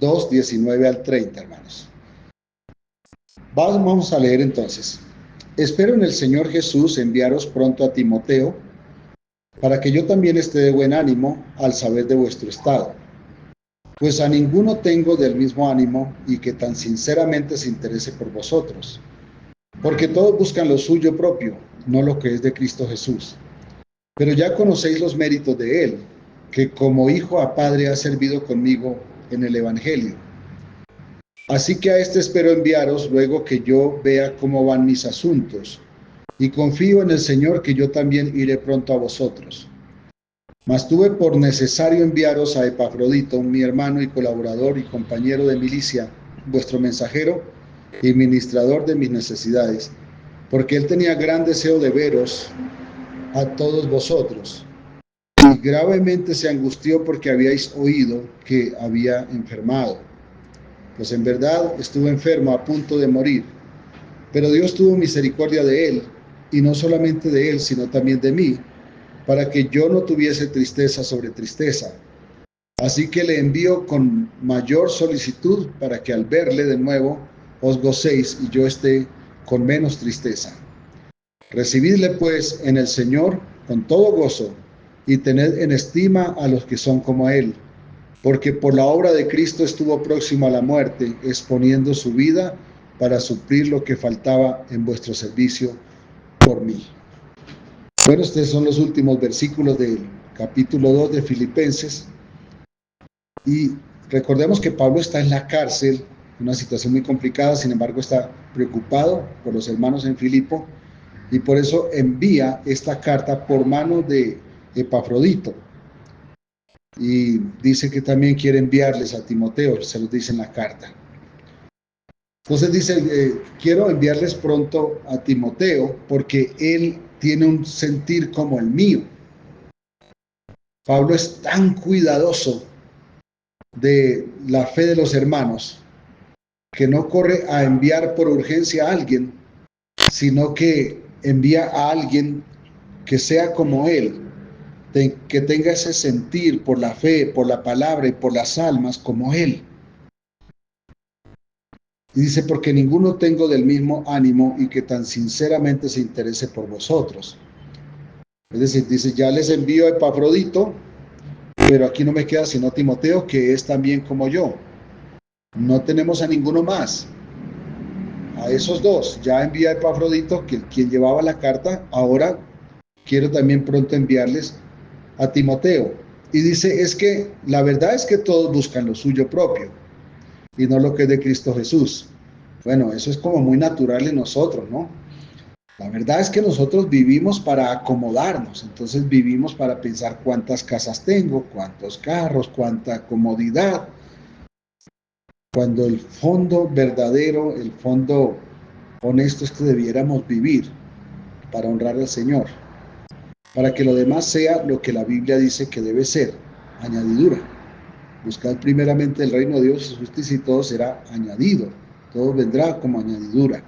2, 19 al 30, hermanos. Vamos a leer entonces. Espero en el Señor Jesús enviaros pronto a Timoteo, para que yo también esté de buen ánimo al saber de vuestro estado. Pues a ninguno tengo del mismo ánimo y que tan sinceramente se interese por vosotros. Porque todos buscan lo suyo propio, no lo que es de Cristo Jesús. Pero ya conocéis los méritos de él, que como hijo a padre ha servido conmigo en el Evangelio. Así que a este espero enviaros luego que yo vea cómo van mis asuntos, y confío en el Señor que yo también iré pronto a vosotros. Mas tuve por necesario enviaros a Epafrodito, mi hermano y colaborador y compañero de milicia, vuestro mensajero y ministrador de mis necesidades, porque él tenía gran deseo de veros a todos vosotros, y gravemente se angustió porque habíais oído que había enfermado. Pues en verdad estuvo enfermo a punto de morir, pero Dios tuvo misericordia de él, y no solamente de él, sino también de mí, para que yo no tuviese tristeza sobre tristeza. Así que le envío con mayor solicitud para que al verle de nuevo os gocéis y yo esté con menos tristeza. Recibidle pues en el Señor con todo gozo y tened en estima a los que son como él, porque por la obra de Cristo estuvo próximo a la muerte, exponiendo su vida para suplir lo que faltaba en vuestro servicio por mí. Bueno, estos son los últimos versículos del capítulo 2 de Filipenses. Y recordemos que Pablo está en la cárcel, una situación muy complicada, sin embargo está preocupado por los hermanos en Filipo y por eso envía esta carta por mano de Epafrodito. Y dice que también quiere enviarles a Timoteo, se los dice en la carta. Entonces dice, quiero enviarles pronto a Timoteo porque él tiene un sentir como el mío. Pablo es tan cuidadoso de la fe de los hermanos que no corre a enviar por urgencia a alguien, sino que envía a alguien que sea como él, que tenga ese sentir por la fe, por la palabra y por las almas como él. Y dice, porque ninguno tengo del mismo ánimo y que tan sinceramente se interese por vosotros. Es decir, dice, ya les envío a Epafrodito, pero aquí no me queda sino Timoteo, que es también como yo. No tenemos a ninguno más. A esos dos, ya envié a Epafrodito, quien llevaba la carta, ahora quiero también pronto enviarles a Timoteo. Y dice, es que la verdad es que todos buscan lo suyo propio y no lo que es de Cristo Jesús. Bueno, eso es como muy natural en nosotros, ¿no? La verdad es que nosotros vivimos para acomodarnos, entonces vivimos para pensar cuántas casas tengo, cuántos carros, cuánta comodidad, cuando el fondo verdadero, el fondo honesto es que debiéramos vivir para honrar al Señor, para que lo demás sea lo que la Biblia dice que debe ser, añadidura. Buscad primeramente el reino de Dios y su justicia y todo será añadido, todo vendrá como añadidura.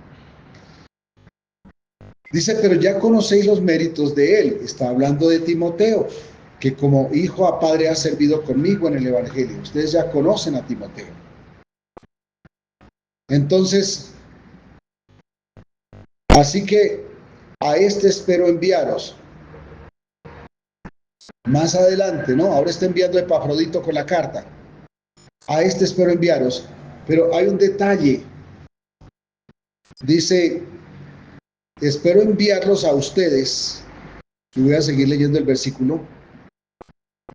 Dice, pero ya conocéis los méritos de él, está hablando de Timoteo, que como hijo a padre ha servido conmigo en el Evangelio. Ustedes ya conocen a Timoteo. Entonces, así que a este espero enviaros. Más adelante, ¿no? Ahora está enviando a Epafrodito con la carta. A este espero enviaros, pero hay un detalle. Dice, espero enviarlos a ustedes, y voy a seguir leyendo el versículo.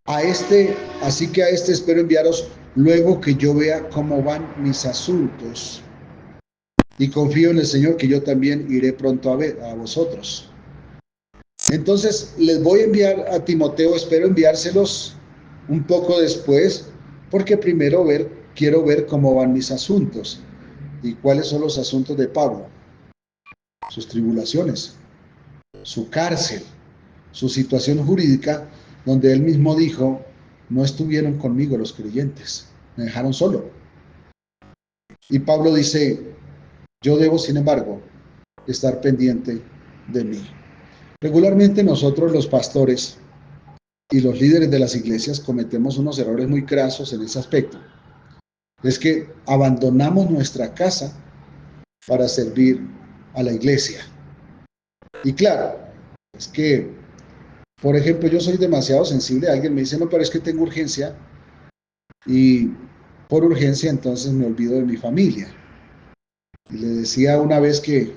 Así que a este espero enviaros luego que yo vea cómo van mis asuntos. Y confío en el Señor que yo también iré pronto a vosotros. Entonces les voy a enviar a Timoteo, espero enviárselos un poco después, porque primero quiero ver cómo van mis asuntos y cuáles son los asuntos de Pablo, sus tribulaciones, su cárcel, su situación jurídica, donde él mismo dijo, no estuvieron conmigo los creyentes, me dejaron solo. Y Pablo dice, yo debo, sin embargo, estar pendiente de mí. Regularmente nosotros los pastores y los líderes de las iglesias cometemos unos errores muy crasos en ese aspecto. es que abandonamos nuestra casa para servir a la iglesia. Y claro, es que, por ejemplo, yo soy demasiado sensible. Alguien me dice, no, pero es que tengo urgencia. Y por urgencia entonces me olvido de mi familia. Y le decía una vez que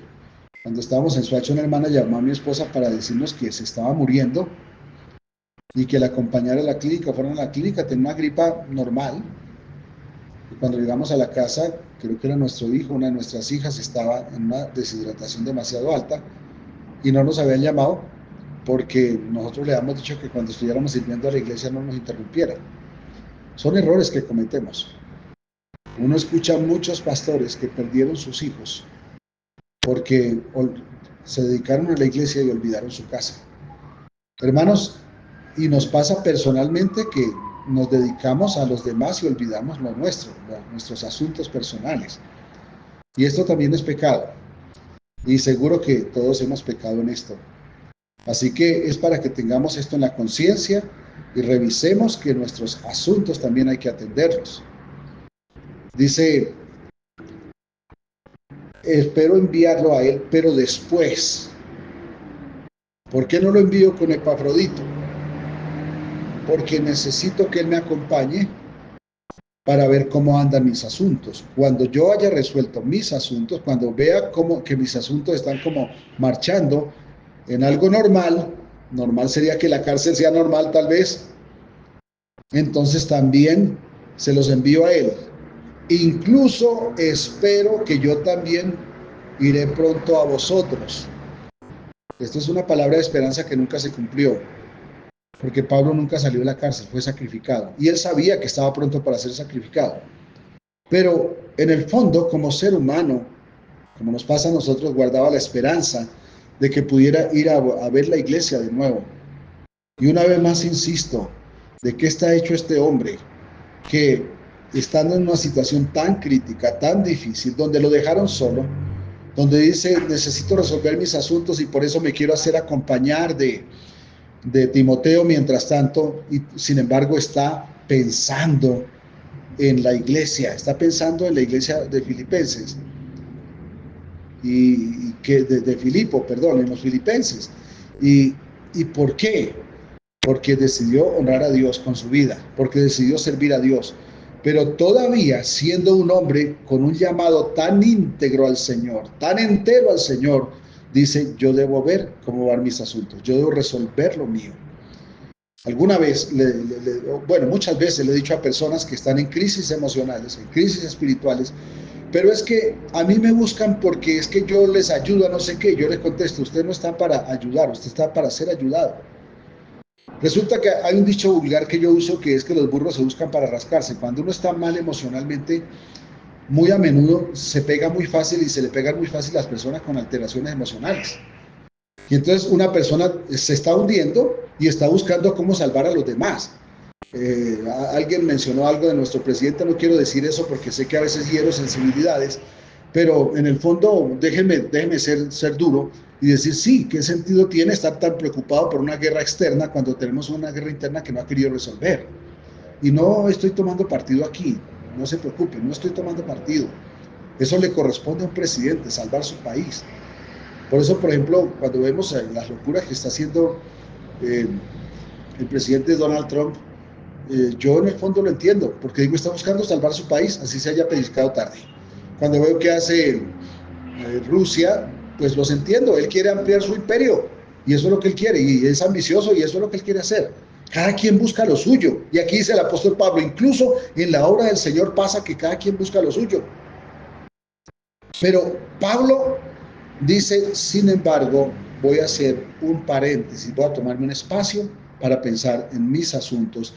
cuando estábamos en Suacho, una hermana llamó a mi esposa para decirnos que se estaba muriendo y que la acompañara a la clínica. Fueron a la clínica, tenía una gripa normal. Y cuando llegamos a la casa, creo que era nuestro hijo, una de nuestras hijas, estaba en una deshidratación demasiado alta y no nos habían llamado porque nosotros le habíamos dicho que cuando estuviéramos sirviendo a la iglesia no nos interrumpiera. Son errores que cometemos. Uno escucha a muchos pastores que perdieron sus hijos porque se dedicaron a la iglesia y olvidaron su casa. Hermanos, y nos pasa personalmente que nos dedicamos a los demás y olvidamos lo nuestro, nuestros asuntos personales. Y esto también es pecado. Y seguro que todos hemos pecado en esto. Así que es para que tengamos esto en la conciencia y revisemos que nuestros asuntos también hay que atenderlos. Dice, espero enviarlo a él, pero después. ¿Por qué no lo envío con Epafrodito? Porque necesito que él me acompañe para ver cómo andan mis asuntos. Cuando yo haya resuelto mis asuntos, cuando vea que mis asuntos están como marchando en algo normal, normal sería que la cárcel sea normal tal vez, entonces también se los envío a él. Incluso espero que yo también iré pronto a vosotros. Esto es una palabra de esperanza que nunca se cumplió, porque Pablo nunca salió de la cárcel, fue sacrificado. Y él sabía que estaba pronto para ser sacrificado. Pero en el fondo, como ser humano, como nos pasa a nosotros, guardaba la esperanza de que pudiera ir a ver la iglesia de nuevo. Y una vez más insisto, ¿de qué está hecho este hombre? Que estando en una situación tan crítica, tan difícil, donde lo dejaron solo, donde dice, necesito resolver mis asuntos y por eso me quiero hacer acompañar de Timoteo mientras tanto, y sin embargo está pensando en la iglesia, está pensando en la iglesia de Filipenses, y que de Filipo, perdón, en los filipenses. ¿Y por qué? Porque decidió honrar a Dios con su vida, porque decidió servir a Dios. Pero todavía siendo un hombre con un llamado tan íntegro al Señor, tan entero al Señor, dice, yo debo ver cómo van mis asuntos, yo debo resolver lo mío. Alguna vez, bueno, muchas veces le he dicho a personas que están en crisis emocionales, en crisis espirituales, pero es que a mí me buscan porque es que yo les ayudo a no sé qué. Yo les contesto, usted no está para ayudar, usted está para ser ayudado. Resulta que hay un dicho vulgar que yo uso que es que los burros se buscan para rascarse. Cuando uno está mal emocionalmente, muy a menudo se pega muy fácil y se le pegan muy fácil las personas con alteraciones emocionales. Y entonces una persona se está hundiendo y está buscando cómo salvar a los demás. Alguien mencionó algo de nuestro presidente, no quiero decir eso porque sé que a veces hiero sensibilidades, pero en el fondo déjeme ser duro y decir, sí, ¿qué sentido tiene estar tan preocupado por una guerra externa cuando tenemos una guerra interna que no ha querido resolver? Y no estoy tomando partido aquí, no se preocupe, no estoy tomando partido. Eso le corresponde a un presidente, salvar su país. Por eso, por ejemplo, cuando vemos las locuras que está haciendo el presidente Donald Trump, yo en el fondo lo entiendo, porque digo, está buscando salvar su país, así se haya pellizcado tarde. Cuando veo que hace Rusia, pues los entiendo, él quiere ampliar su imperio, y eso es lo que él quiere, y es ambicioso, y eso es lo que él quiere hacer. Cada quien busca lo suyo, y aquí dice el apóstol Pablo, incluso en la obra del Señor pasa que cada quien busca lo suyo. Pero Pablo dice, sin embargo, voy a hacer un paréntesis, voy a tomarme un espacio para pensar en mis asuntos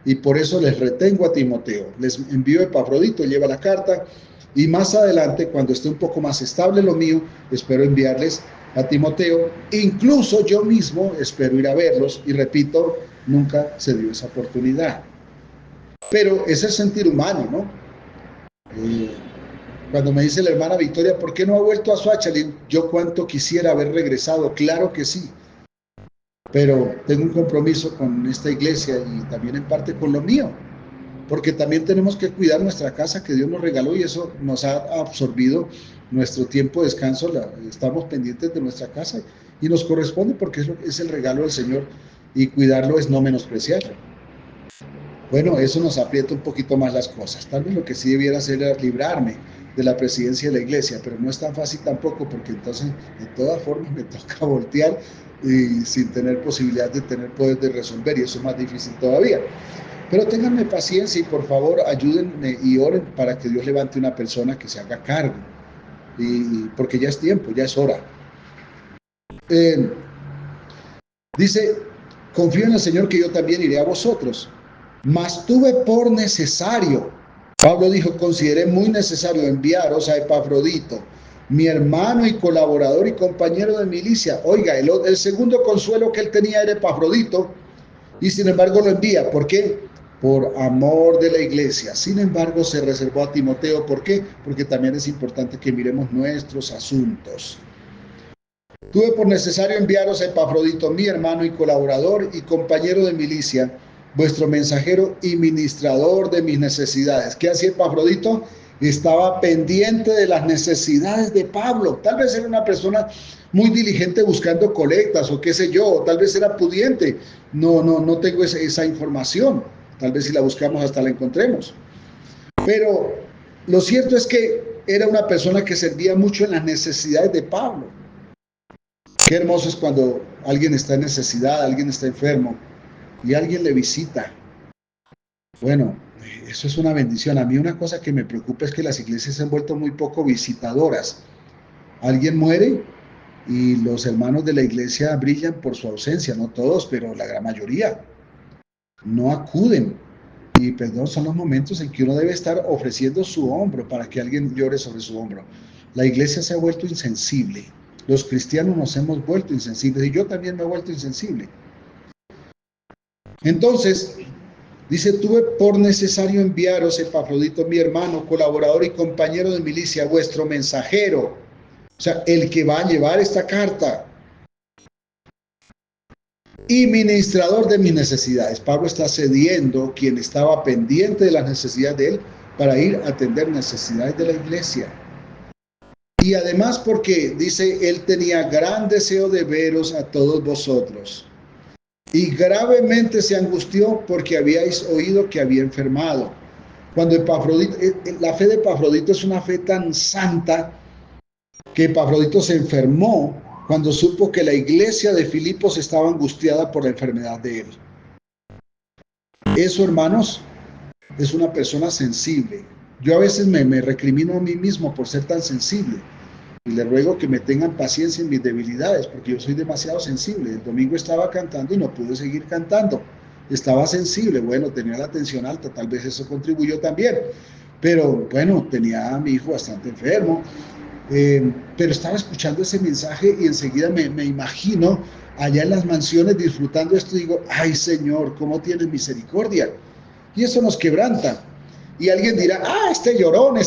y por eso les retengo a Timoteo. Les envío a Epafrodito, lleva la carta y más adelante, cuando esté un poco más estable lo mío, espero enviarles a Timoteo. Incluso yo mismo espero ir a verlos y repito, nunca se dio esa oportunidad. Pero es el sentir humano, ¿no? Cuando me dice la hermana Victoria, ¿por qué no ha vuelto a Suachalin? Yo cuánto quisiera haber regresado, claro que sí, pero tengo un compromiso con esta iglesia y también en parte con lo mío. porque también tenemos que cuidar nuestra casa que Dios nos regaló y eso nos ha absorbido nuestro tiempo de descanso. Estamos pendientes de nuestra casa y nos corresponde porque es el regalo del Señor y cuidarlo es no menospreciarlo. Bueno, eso nos aprieta un poquito más las cosas. Tal vez lo que sí debiera hacer era librarme de la presidencia de la iglesia, pero no es tan fácil tampoco porque entonces de todas formas me toca voltear y sin tener posibilidad de tener poder de resolver y eso es más difícil todavía. Pero ténganme paciencia y por favor ayúdenme y oren para que Dios levante una persona que se haga cargo, porque ya es tiempo, ya es hora. Dice, confío en el Señor que yo también iré a vosotros, mas tuve por necesario, Pablo dijo, consideré muy necesario enviaros a Epafrodito, mi hermano y colaborador y compañero de milicia. Oiga, el segundo consuelo que él tenía era Epafrodito, y sin embargo lo envía. ¿Por qué? Por amor de la iglesia. Sin embargo, se reservó a Timoteo. ¿Por qué? Porque también es importante que miremos nuestros asuntos. Tuve por necesario enviaros a Epafrodito, mi hermano y colaborador y compañero de milicia, vuestro mensajero y ministrador de mis necesidades. ¿Qué hacía Epafrodito? Estaba pendiente de las necesidades de Pablo. Tal vez era una persona muy diligente buscando colectas o qué sé yo, o tal vez era pudiente. No tengo esa información. Tal vez si la buscamos hasta la encontremos. Pero lo cierto es que era una persona que servía mucho en las necesidades de Pablo. Qué hermoso es cuando alguien está en necesidad, alguien está enfermo y alguien le visita. Bueno, eso es una bendición. A mí una cosa que me preocupa es que las iglesias se han vuelto muy poco visitadoras. Alguien muere y los hermanos de la iglesia brillan por su ausencia, no todos, pero la gran mayoría. No acuden. Y perdón, son los momentos en que uno debe estar ofreciendo su hombro para que alguien llore sobre su hombro. La iglesia se ha vuelto insensible. Los cristianos nos hemos vuelto insensibles y yo también me he vuelto insensible. Entonces, dice, tuve por necesario enviaros, Epafrodito, mi hermano, colaborador y compañero de milicia, vuestro mensajero, o sea, el que va a llevar esta carta, y ministrador de mis necesidades. Pablo está cediendo quien estaba pendiente de las necesidades de él para ir a atender necesidades de la iglesia. Y además porque, dice, él tenía gran deseo de veros a todos vosotros. Y gravemente se angustió porque habíais oído que había enfermado. Cuando Epafrodito, la fe de Epafrodito es una fe tan santa que Epafrodito se enfermó cuando supo que la iglesia de Filipos estaba angustiada por la enfermedad de él. Eso, hermanos, es una persona sensible. Yo a veces me recrimino a mí mismo por ser tan sensible. Y le ruego que me tengan paciencia en mis debilidades, porque yo soy demasiado sensible. El domingo estaba cantando y no pude seguir cantando. Estaba sensible, bueno, tenía la tensión alta, tal vez eso contribuyó también. Pero bueno, tenía a mi hijo bastante enfermo. Pero estaba escuchando ese mensaje y enseguida me imagino allá en las mansiones disfrutando esto y digo, ay Señor, ¿cómo tienes misericordia? Y eso nos quebranta. Y alguien dirá, este llorón,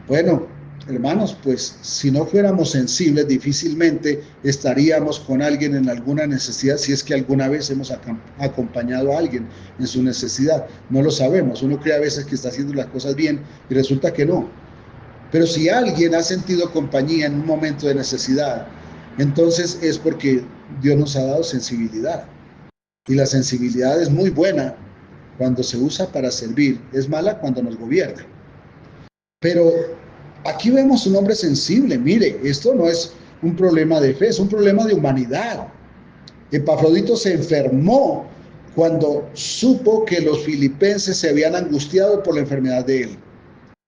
Bueno, hermanos, pues si no fuéramos sensibles, difícilmente estaríamos con alguien en alguna necesidad, si es que alguna vez hemos acompañado a alguien en su necesidad. No lo sabemos, uno cree a veces que está haciendo las cosas bien y resulta que no. Pero si alguien ha sentido compañía en un momento de necesidad, entonces es porque Dios nos ha dado sensibilidad. Y la sensibilidad es muy buena cuando se usa para servir, es mala cuando nos gobierna. Pero aquí vemos un hombre sensible. Mire, esto no es un problema de fe, es un problema de humanidad. Epafrodito se enfermó cuando supo que los filipenses se habían angustiado por la enfermedad de él.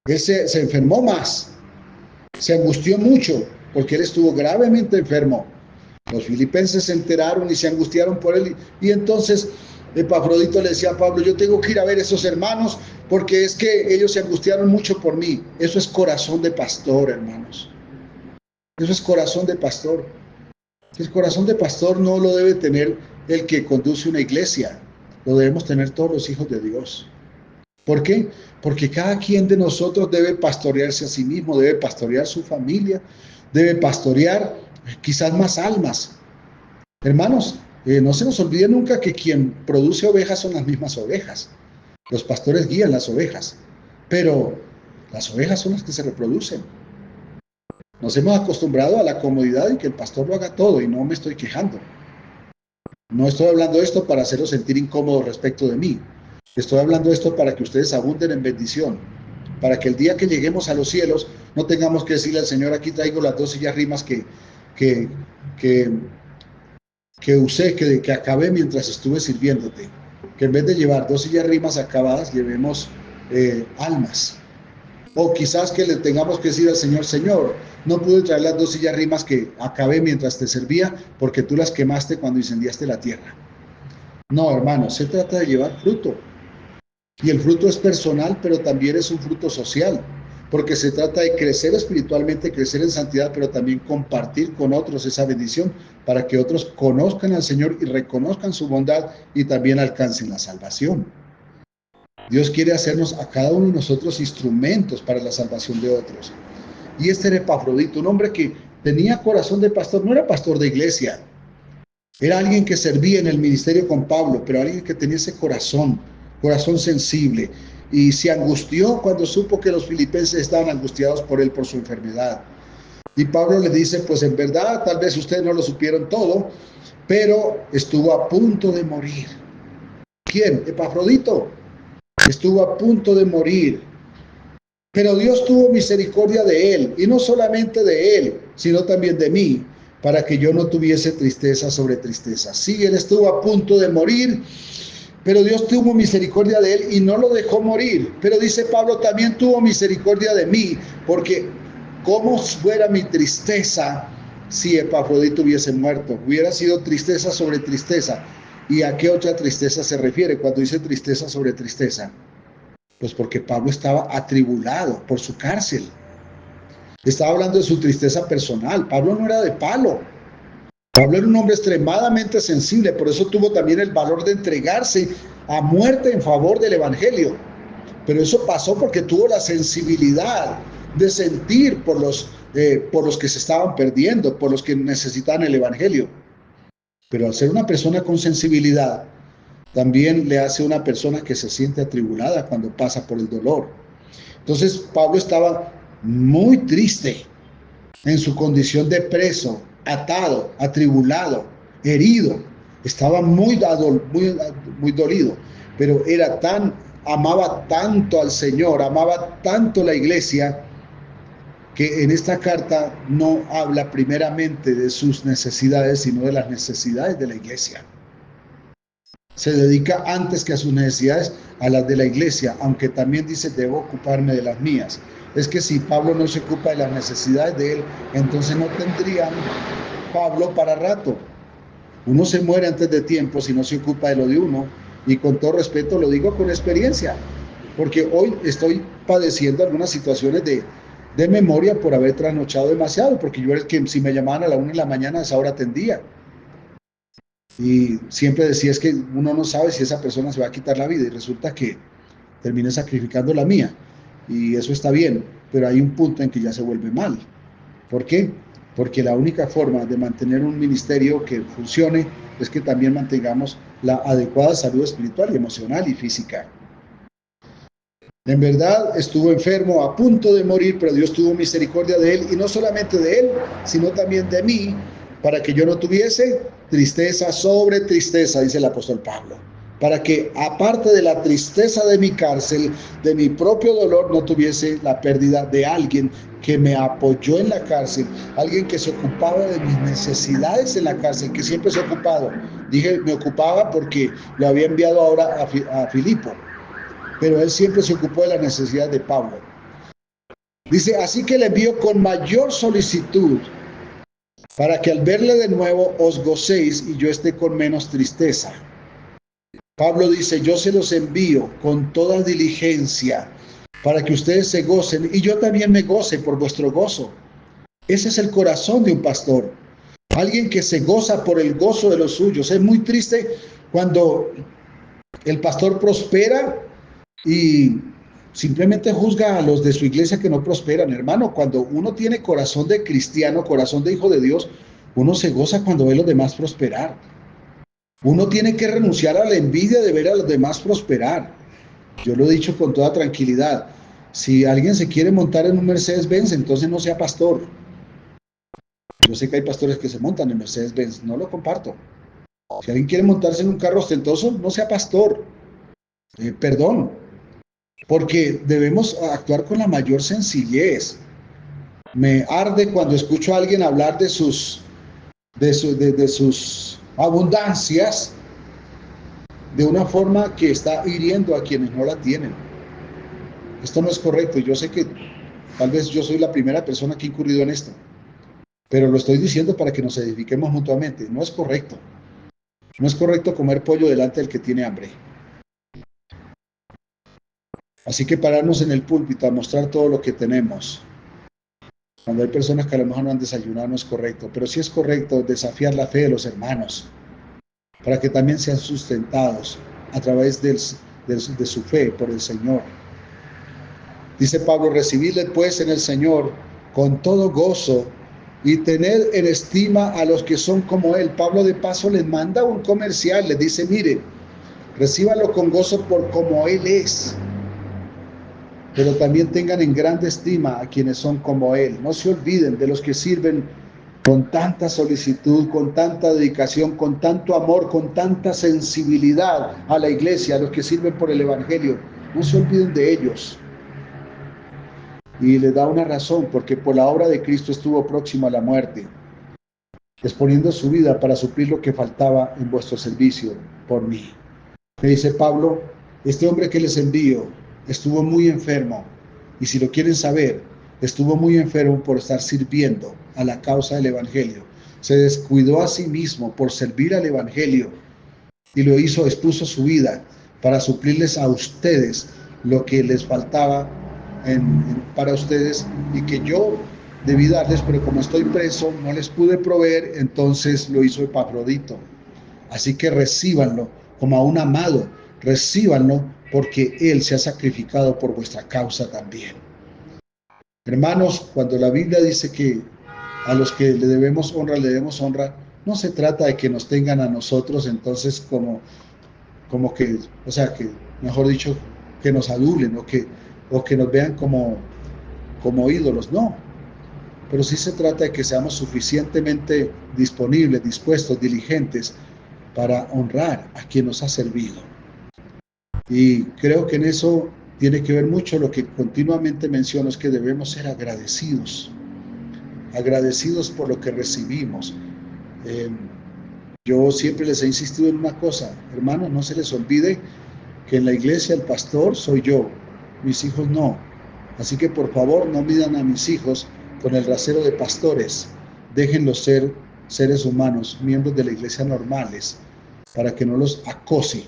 Él se enfermó más, se angustió mucho porque él estuvo gravemente enfermo. Los filipenses se enteraron y se angustiaron por él y entonces Epafrodito le decía a Pablo, yo tengo que ir a ver a esos hermanos porque es que ellos se angustiaron mucho por mí. Eso es corazón de pastor, hermanos. Eso es corazón de pastor. El corazón de pastor no lo debe tener el que conduce una iglesia, lo debemos tener todos los hijos de Dios. ¿Por qué? Porque cada quien de nosotros debe pastorearse a sí mismo, debe pastorear su familia, debe pastorear quizás más almas. Hermanos, no se nos olvide nunca que quien produce ovejas son las mismas ovejas. Los pastores guían las ovejas, pero las ovejas son las que se reproducen. Nos hemos acostumbrado a la comodidad y que el pastor lo haga todo, y no me estoy quejando. No estoy hablando de esto para hacerlos sentir incómodos respecto de mí. Estoy hablando de esto para que ustedes abunden en bendición, para que el día que lleguemos a los cielos no tengamos que decirle al Señor: aquí traigo las 2 sillas rimas que usé, que acabé mientras estuve sirviéndote. Que en vez de llevar 2 sillas rimas acabadas, llevemos almas. O quizás que le tengamos que decir al Señor: Señor, no pude traer las 2 sillas rimas que acabé mientras te servía, porque tú las quemaste cuando incendiaste la tierra. No, hermano, se trata de llevar fruto. Y el fruto es personal, pero también es un fruto social, porque se trata de crecer espiritualmente, crecer en santidad, pero también compartir con otros esa bendición para que otros conozcan al Señor y reconozcan su bondad y también alcancen la salvación. Dios quiere hacernos a cada uno de nosotros instrumentos para la salvación de otros. Y este era Epafrodito, un hombre que tenía corazón de pastor, no era pastor de iglesia, era alguien que servía en el ministerio con Pablo, pero alguien que tenía ese corazón sensible, y se angustió cuando supo que los filipenses estaban angustiados por él, por su enfermedad. Y Pablo le dice: pues en verdad, tal vez ustedes no lo supieron todo, pero estuvo a punto de morir. ¿Quién? Epafrodito. Estuvo a punto de morir, pero Dios tuvo misericordia de él, y no solamente de él, sino también de mí, para que yo no tuviese tristeza sobre tristeza. Sí, él estuvo a punto de morir, pero Dios tuvo misericordia de él y no lo dejó morir. Pero dice Pablo: también tuvo misericordia de mí, porque cómo fuera mi tristeza si Epafrodito hubiese muerto. Hubiera sido tristeza sobre tristeza. ¿Y a qué otra tristeza se refiere cuando dice tristeza sobre tristeza? Pues porque Pablo estaba atribulado por su cárcel. Estaba hablando de su tristeza personal. Pablo no era de palo. Pablo era un hombre extremadamente sensible, por eso tuvo también el valor de entregarse a muerte en favor del evangelio. Pero eso pasó porque tuvo la sensibilidad de sentir por los que se estaban perdiendo, por los que necesitaban el evangelio. Pero al ser una persona con sensibilidad, también le hace una persona que se siente atribulada cuando pasa por el dolor. Entonces Pablo estaba muy triste en su condición de preso, atado, atribulado, herido. Estaba muy dolido, pero amaba tanto al Señor, amaba tanto la iglesia, que en esta carta no habla primeramente de sus necesidades, sino de las necesidades de la iglesia. Se dedica antes que a sus necesidades a las de la iglesia, aunque también dice: debo ocuparme de las mías. Es que si Pablo no se ocupa de las necesidades de él, entonces no tendrían Pablo para rato. Uno se muere antes de tiempo si no se ocupa de lo de uno, y con todo respeto lo digo con experiencia, porque hoy estoy padeciendo algunas situaciones de memoria por haber trasnochado demasiado, porque yo era el que, si me llamaban a la 1 de la mañana, a esa hora atendía. Y siempre decía: es que uno no sabe si esa persona se va a quitar la vida, y resulta que terminé sacrificando la mía, y eso está bien, pero hay un punto en que ya se vuelve mal. ¿Por qué? Porque la única forma de mantener un ministerio que funcione es que también mantengamos la adecuada salud espiritual y emocional y física. En verdad estuvo enfermo, a punto de morir, pero Dios tuvo misericordia de él, y no solamente de él, sino también de mí, para que yo no tuviese tristeza sobre tristeza, dice el apóstol Pablo. Para que, aparte de la tristeza de mi cárcel, de mi propio dolor, no tuviese la pérdida de alguien que me apoyó en la cárcel, alguien que se ocupaba de mis necesidades en la cárcel, que siempre se ha ocupado. Dije me ocupaba porque lo había enviado ahora a Filipo, pero él siempre se ocupó de la necesidad de Pablo. Dice: así que le envío con mayor solicitud, para que al verle de nuevo os gocéis y yo esté con menos tristeza. Pablo dice: yo se los envío con toda diligencia, para que ustedes se gocen y yo también me goce por vuestro gozo. Ese es el corazón de un pastor, alguien que se goza por el gozo de los suyos. Es muy triste cuando el pastor prospera y simplemente juzga a los de su iglesia que no prosperan. Hermano, cuando uno tiene corazón de cristiano, corazón de hijo de Dios, uno se goza cuando ve a los demás prosperar. Uno tiene que renunciar a la envidia de ver a los demás prosperar. Yo lo he dicho con toda tranquilidad. Si alguien se quiere montar en un Mercedes-Benz, entonces no sea pastor. Yo sé que hay pastores que se montan en Mercedes-Benz, no lo comparto. Si alguien quiere montarse en un carro ostentoso, no sea pastor. Perdón, porque debemos actuar con la mayor sencillez. Me arde cuando escucho a alguien hablar de sus abundancias de una forma que está hiriendo a quienes no la tienen. Esto no es correcto. Yo sé que tal vez yo soy la primera persona que ha incurrido en esto, pero lo estoy diciendo para que nos edifiquemos mutuamente. No es correcto. No es correcto comer pollo delante del que tiene hambre. Así que pararnos en el púlpito a mostrar todo lo que tenemos, cuando hay personas que a lo mejor no han desayunado, no es correcto. Pero sí es correcto desafiar la fe de los hermanos, para que también sean sustentados a través de su fe por el Señor. Dice Pablo, recibidle pues en el Señor con todo gozo y tener en estima a los que son como Él. Pablo de paso les manda un comercial, les dice, mire, recíbanlo con gozo por como Él es, pero también tengan en grande estima a quienes son como Él. No se olviden de los que sirven con tanta solicitud, con tanta dedicación, con tanto amor, con tanta sensibilidad a la iglesia, a los que sirven por el Evangelio. No se olviden de ellos. Y les da una razón, porque por la obra de Cristo estuvo próximo a la muerte, exponiendo su vida para suplir lo que faltaba en vuestro servicio por mí. Me dice Pablo, este hombre que les envío estuvo muy enfermo, y si lo quieren saber, estuvo muy enfermo por estar sirviendo a la causa del Evangelio. Se descuidó a sí mismo por servir al Evangelio y lo hizo, expuso su vida para suplirles a ustedes lo que les faltaba para ustedes y que yo debí darles, pero como estoy preso no les pude proveer, entonces lo hizo Epafrodito. Así que recíbanlo como a un amado, recíbanlo porque Él se ha sacrificado por vuestra causa también. Hermanos, cuando la Biblia dice que a los que le debemos honra, no se trata de que nos tengan a nosotros entonces como que, o sea, que, mejor dicho, que nos adulen o que nos vean como ídolos, no. Pero sí se trata de que seamos suficientemente disponibles, dispuestos, diligentes para honrar a quien nos ha servido. Y creo que en eso tiene que ver mucho lo que continuamente menciono, es que debemos ser agradecidos, agradecidos por lo que recibimos. Yo siempre les he insistido en una cosa, hermanos, no se les olvide que en la iglesia el pastor soy yo, mis hijos no. Así que por favor no midan a mis hijos con el rasero de pastores, déjenlos ser seres humanos, miembros de la iglesia normales, para que no los acose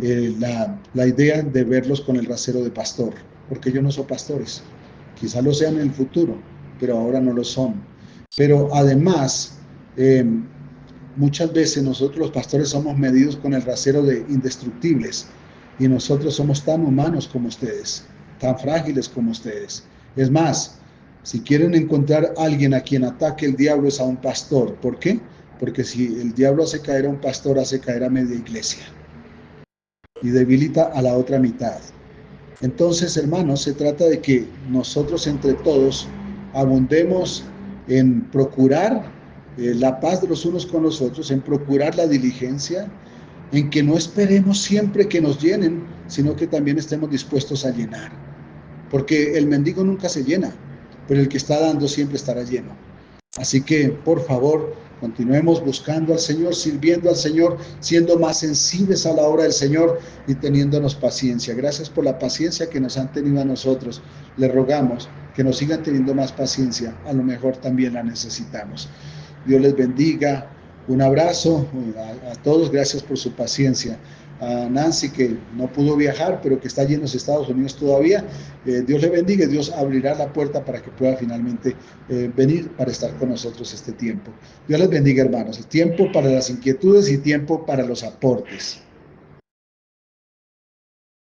la idea de verlos con el rasero de pastor, porque ellos no son pastores, quizás lo sean en el futuro, pero ahora no lo son. Pero además, muchas veces nosotros los pastores somos medidos con el rasero de indestructibles y nosotros somos tan humanos como ustedes, tan frágiles como ustedes. Es más, si quieren encontrar a alguien a quien ataque el diablo es a un pastor. ¿Por qué? Porque si el diablo hace caer a un pastor, hace caer a media iglesia y debilita a la otra mitad. Entonces, hermanos, se trata de que nosotros entre todos abundemos en procurar la paz de los unos con los otros, en procurar la diligencia, en que no esperemos siempre que nos llenen, sino que también estemos dispuestos a llenar. Porque el mendigo nunca se llena, pero el que está dando siempre estará lleno. Así que, por favor, continuemos buscando al Señor, sirviendo al Señor, siendo más sensibles a la obra del Señor y teniéndonos paciencia. Gracias por la paciencia que nos han tenido a nosotros. Les rogamos que nos sigan teniendo más paciencia. A lo mejor también la necesitamos. Dios les bendiga. Un abrazo a todos. Gracias por su paciencia. A Nancy, que no pudo viajar, pero que está allí en los Estados Unidos todavía. Dios le bendiga y Dios abrirá la puerta para que pueda finalmente venir para estar con nosotros este tiempo. Dios les bendiga, hermanos. Tiempo para las inquietudes y tiempo para los aportes.